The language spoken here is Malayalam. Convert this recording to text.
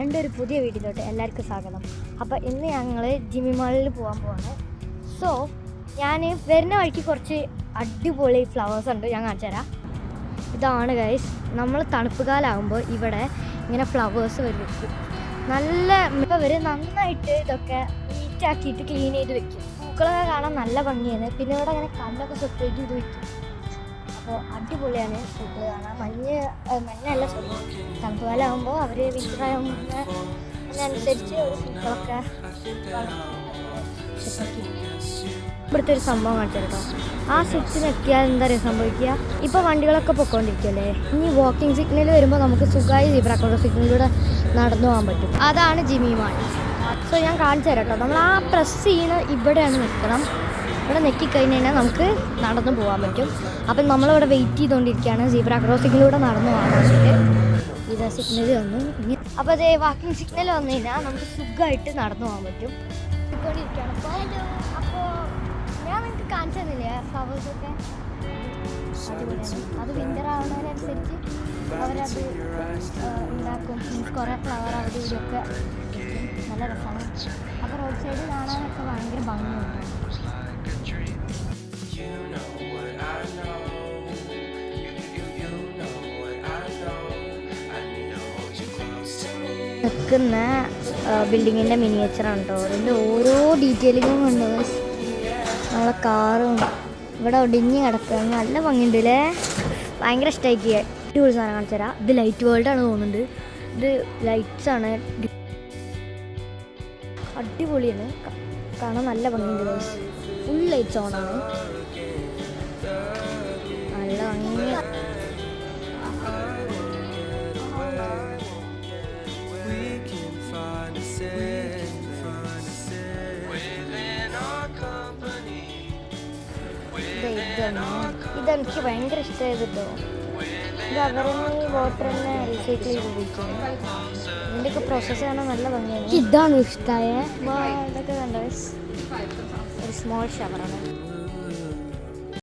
എൻ്റെ ഒരു പുതിയ വീട്ടിലോട്ട് എല്ലാവർക്കും സ്വാഗതം. അപ്പോൾ ഇന്ന് ഞങ്ങൾ ജിമ്മി മാളിൽ പോകാൻ പോവാണ്. സോ ഞാൻ വരുന്ന വഴിക്ക് കുറച്ച് അടിപൊളി ഫ്ലവേഴ്സ് ഉണ്ട്, ഞാൻ കാണിച്ചു തരാം. ഇതാണ് ഗൈസ്, നമ്മൾ തണുപ്പ് കാലമാകുമ്പോൾ ഇവിടെ ഇങ്ങനെ ഫ്ലവേഴ്സ് വെക്കും. നല്ല ഇപ്പോൾ ഇവർ നന്നായിട്ട് ഇതൊക്കെ നീറ്റാക്കിയിട്ട് ക്ലീൻ ചെയ്ത് വെക്കും. പൂക്കളൊക്കെ കാണാൻ നല്ല ഭംഗിയാണ്. പിന്നെ ഇവിടെ അങ്ങനെ കല്ലൊക്കെ സെപ്പറേറ്റ് ചെയ്ത് വെക്കും. അപ്പോൾ അടിപൊളിയാണ് പൂക്കൾ കാണാൻ. മഞ്ഞല്ല തണുപ്പ് കാലമാകുമ്പോൾ അവർ വിൻ്ററാകുന്നതിനനുസരിച്ച് ഒരു പൂക്കളൊക്കെ ഇവിടുത്തെ ഒരു സംഭവം കാണിച്ചു കേട്ടോ. ആ സ്വിച്ച് ഞെക്കിയാൽ എന്താ പറയുക സംഭവിക്കുക, ഇപ്പോൾ വണ്ടികളൊക്കെ പൊയ്ക്കൊണ്ടിരിക്കുകയല്ലേ, ഇനി വാക്കിംഗ് സിഗ്നൽ വരുമ്പോൾ നമുക്ക് സുഖമായി സീബ്ര ക്രോസിംഗ് സിഗ്നലിലൂടെ നടന്നു പോകാൻ പറ്റും. അതാണ് ജിമ്മി മാൾ. സോ ഞാൻ കാണിച്ചു തരാം കേട്ടോ. നമ്മൾ ആ പ്രസ് ചെയ്യുന്ന ഇവിടെയാണ് നിൽക്കണം. ഇവിടെ ഞെക്കിക്കഴിഞ്ഞ് കഴിഞ്ഞാൽ നമുക്ക് നടന്നു പോകാൻ പറ്റും. അപ്പം നമ്മളിവിടെ വെയിറ്റ് ചെയ്തുകൊണ്ടിരിക്കുകയാണ് സീബ്ര ക്രോസിങ്ങിലൂടെ നടന്നു പോകാൻ വേണ്ടിയിട്ട്. ഇതാ സിഗ്നൽ വന്നു. അപ്പോൾ അതേ വാക്കിംഗ് സിഗ്നൽ വന്നു കഴിഞ്ഞാൽ നമുക്ക് സുഖമായിട്ട് നടന്നു പോകാൻ പറ്റും. ഇരിക്കുകയാണ് അപ്പോൾ ഞാൻ നിങ്ങൾക്ക് കാണിച്ചു തന്നില്ലേ ഫ്ലവേഴ്സൊക്കെ അടിപൊളിയാണ്. അത് വിൻ്റർ ആവുന്നതിനനുസരിച്ച് അവരത് ഉണ്ടാക്കും. കുറേ ഫ്ലവർ അവിടെ ഇവിടെയൊക്കെ നല്ല രസമാണ്. അപ്പോൾ റോഡ് സൈഡ് കാണാനൊക്കെ ഭയങ്കര ഭംഗിയുണ്ട്. നിൽക്കുന്ന ബിൽഡിങ്ങിൻ്റെ മിനിയേച്ചറാണ് കേട്ടോ. അതിൻ്റെ ഓരോ ഡീറ്റെയിലിങ്ങും കണ്ടു. നമ്മളെ കാറും ഇവിടെ ഒടിഞ്ഞ് കിടക്കുക നല്ല ഭംഗിയുണ്ട് അല്ലേ. ഭയങ്കര ഇഷ്ടമാക്കി. അടിപൊളി സാധനം കാണിച്ചു തരാം. ഇത് ലൈറ്റ് വേൾഡാണ് തോന്നുന്നുണ്ട്. ഇത് ലൈറ്റ്സാണ്, അടിപൊളിയാണ് കാണാൻ നല്ല ഭംഗിയുണ്ട്. ഫുൾ ലൈറ്റ്സ് ഓണാണ്, നല്ല ഭംഗി. ഇതെനിക്ക് ഭയങ്കര ഇഷ്ടമായത് കേട്ടോ. ഇത് അവരെന്നെ ഈ വാട്ടർ തന്നെ റീസൈക്കിൾ ചെയ്ത് ഉപയോഗിക്കുന്നു. ഇതിൻ്റെയൊക്കെ പ്രോസസ്സ് കാണാൻ നല്ല ഭംഗിയാണ്. ഇതാണ് ഇഷ്ടമായ ഇതൊക്കെ കണ്ടോ, ഒരു സ്മോൾ ഷവറാണ്.